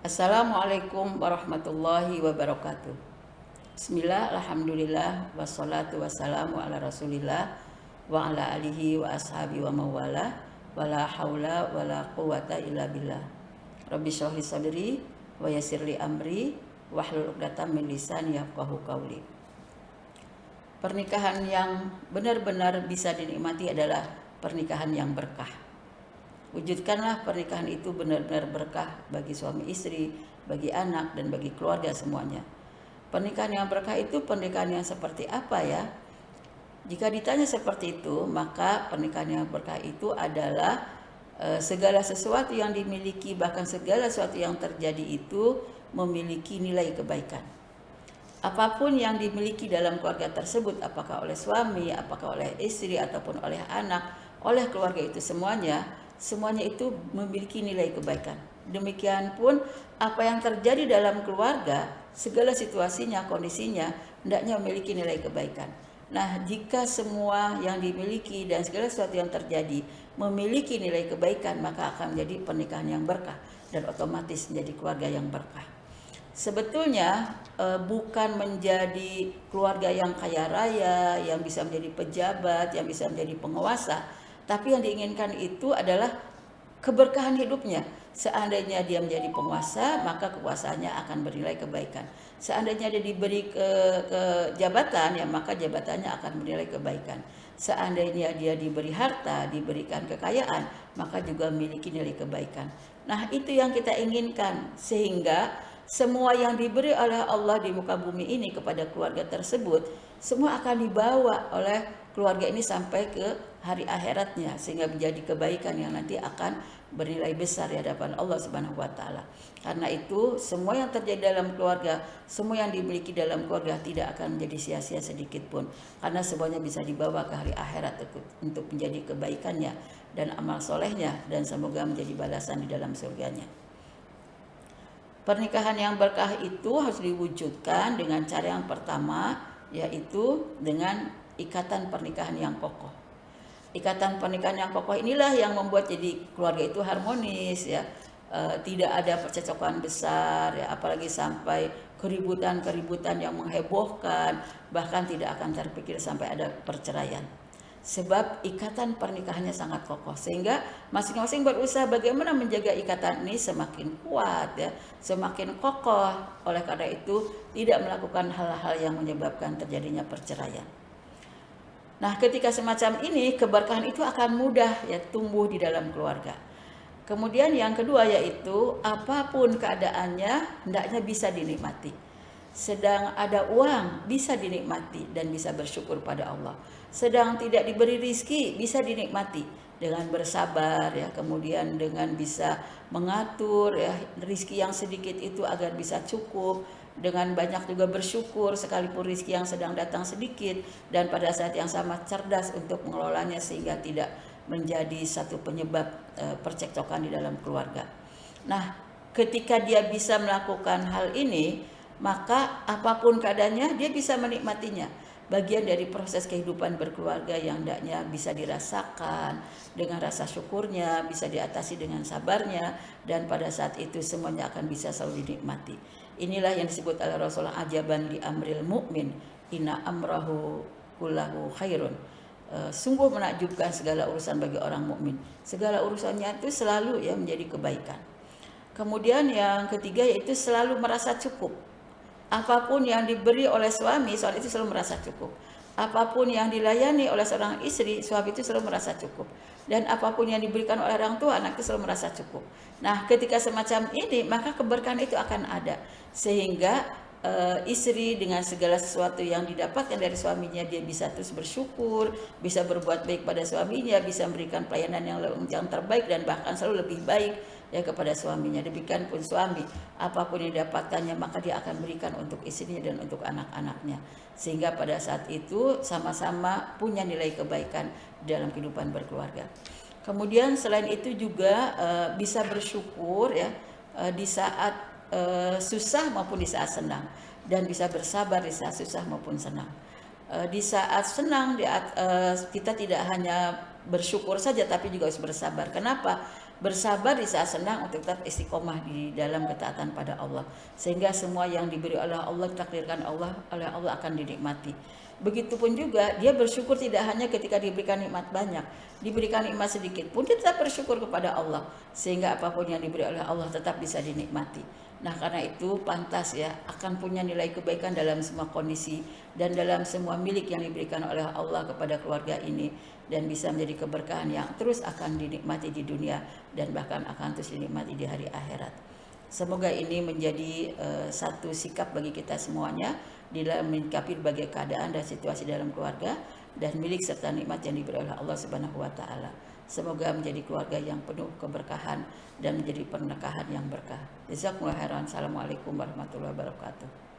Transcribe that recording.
Assalamualaikum warahmatullahi wabarakatuh. Bismillah, alhamdulillah, wassalatu wassalamu ala rasulillah wa ala alihi wa ashabi wa mawala wa la hawla wa la quwata illa billah. Rabbi syrahli sadri wa yassirli amri wahlul 'uqdatam min lisani yafqahu qawli. Pernikahan yang benar-benar bisa dinikmati adalah pernikahan yang berkah. Wujudkanlah pernikahan itu benar-benar berkah bagi suami istri, bagi anak, dan bagi keluarga semuanya. Pernikahan yang berkah itu pernikahan yang seperti apa ya? Jika ditanya seperti itu, maka pernikahan yang berkah itu adalah segala sesuatu yang dimiliki, bahkan segala sesuatu yang terjadi itu memiliki nilai kebaikan. Apapun yang dimiliki dalam keluarga tersebut, apakah oleh suami, apakah oleh istri, ataupun oleh anak, oleh keluarga itu semuanya itu memiliki nilai kebaikan. Demikian pun apa yang terjadi dalam keluarga, segala situasinya, kondisinya, hendaknya memiliki nilai kebaikan. Nah, jika semua yang dimiliki dan segala sesuatu yang terjadi memiliki nilai kebaikan, maka akan menjadi pernikahan yang berkah dan otomatis menjadi keluarga yang berkah. Sebetulnya bukan menjadi keluarga yang kaya raya, yang bisa menjadi pejabat, yang bisa menjadi penguasa, tapi yang diinginkan itu adalah keberkahan hidupnya. Seandainya dia menjadi penguasa, maka kekuasaannya akan bernilai kebaikan. Seandainya dia diberi ke jabatan, ya maka jabatannya akan bernilai kebaikan. Seandainya dia diberi harta, diberikan kekayaan, maka juga memiliki nilai kebaikan. Nah, itu yang kita inginkan, sehingga semua yang diberi oleh Allah di muka bumi ini kepada keluarga tersebut, semua akan dibawa oleh keluarga ini sampai ke hari akhiratnya, sehingga menjadi kebaikan yang nanti akan bernilai besar di hadapan Allah Subhanahu wa taala. Karena itu semua yang terjadi dalam keluarga, semua yang dimiliki dalam keluarga tidak akan menjadi sia-sia sedikit pun, karena semuanya bisa dibawa ke hari akhirat untuk menjadi kebaikannya dan amal solehnya, dan semoga menjadi balasan di dalam surganya. Pernikahan yang berkah itu harus diwujudkan dengan cara yang pertama, yaitu dengan ikatan pernikahan yang kokoh. Ikatan pernikahan yang kokoh inilah yang membuat jadi keluarga itu harmonis, ya. Tidak ada percekcokan besar, ya, apalagi sampai keributan-keributan yang menghebohkan, bahkan tidak akan terpikir sampai ada perceraian. Sebab ikatan pernikahannya sangat kokoh, sehingga masing-masing berusaha bagaimana menjaga ikatan ini semakin kuat, ya, semakin kokoh. Oleh karena itu tidak melakukan hal-hal yang menyebabkan terjadinya perceraian. Nah, ketika semacam ini, keberkahan itu akan mudah ya tumbuh di dalam keluarga. Kemudian yang kedua yaitu apapun keadaannya hendaknya bisa dinikmati. Sedang ada uang bisa dinikmati dan bisa bersyukur pada Allah. Sedang tidak diberi rizki bisa dinikmati dengan bersabar, ya, kemudian dengan bisa mengatur, ya, rizki yang sedikit itu agar bisa cukup, dengan banyak juga bersyukur sekalipun rizki yang sedang datang sedikit, dan pada saat yang sama cerdas untuk mengelolanya sehingga tidak menjadi satu penyebab percekcokan di dalam keluarga. Nah, ketika dia bisa melakukan hal ini, maka apapun keadaannya dia bisa menikmatinya. Bagian dari proses kehidupan berkeluarga yang hendaknya bisa dirasakan dengan rasa syukurnya, bisa diatasi dengan sabarnya, dan pada saat itu semuanya akan bisa selalu dinikmati. Inilah yang disebut oleh Rasulullah, ajaban li amril mu'min, inna amrahu kullahu khairun. Sungguh menakjubkan segala urusan bagi orang mukmin. Segala urusannya itu selalu ya menjadi kebaikan. Kemudian yang ketiga yaitu selalu merasa cukup. Apapun yang diberi oleh suami, soal itu selalu merasa cukup. Apapun yang dilayani oleh seorang istri, suami itu selalu merasa cukup. Dan apapun yang diberikan oleh orang tua, anak itu selalu merasa cukup. Nah, ketika semacam ini, maka keberkahan itu akan ada. Sehingga istri dengan segala sesuatu yang didapatkan dari suaminya, dia bisa terus bersyukur, bisa berbuat baik pada suaminya, bisa memberikan pelayanan yang terbaik dan bahkan selalu lebih baik ya kepada suaminya. Demikian pun suami, apapun yang didapatkannya maka dia akan berikan untuk istrinya dan untuk anak-anaknya, sehingga pada saat itu sama-sama punya nilai kebaikan dalam kehidupan berkeluarga. Kemudian selain itu juga bisa bersyukur ya di saat susah maupun di saat senang, dan bisa bersabar di saat susah maupun senang. Di saat senang kita tidak hanya bersyukur saja tapi juga harus bersabar. Kenapa? bersabar di saat senang untuk tetap istiqomah di dalam ketaatan pada Allah, sehingga semua yang diberi oleh Allah, ditakdirkan Allah oleh Allah akan dinikmati. Begitupun juga dia bersyukur tidak hanya ketika diberikan nikmat banyak, diberikan nikmat sedikit pun dia tetap bersyukur kepada Allah, sehingga apapun yang diberi oleh Allah tetap bisa dinikmati. Nah, karena itu pantas ya akan punya nilai kebaikan dalam semua kondisi dan dalam semua milik yang diberikan oleh Allah kepada keluarga ini, dan bisa menjadi keberkahan yang terus akan dinikmati di dunia dan bahkan akan terus dinikmati di hari akhirat. Semoga ini menjadi satu sikap bagi kita semuanya di dalam menyikapi berbagai keadaan dan situasi dalam keluarga dan milik serta nikmat yang diberi oleh Allah Subhanahu wa taala. Semoga menjadi keluarga yang penuh keberkahan dan menjadi pernikahan yang berkah. Jazakumullah khairan. Assalamualaikum warahmatullahi wabarakatuh.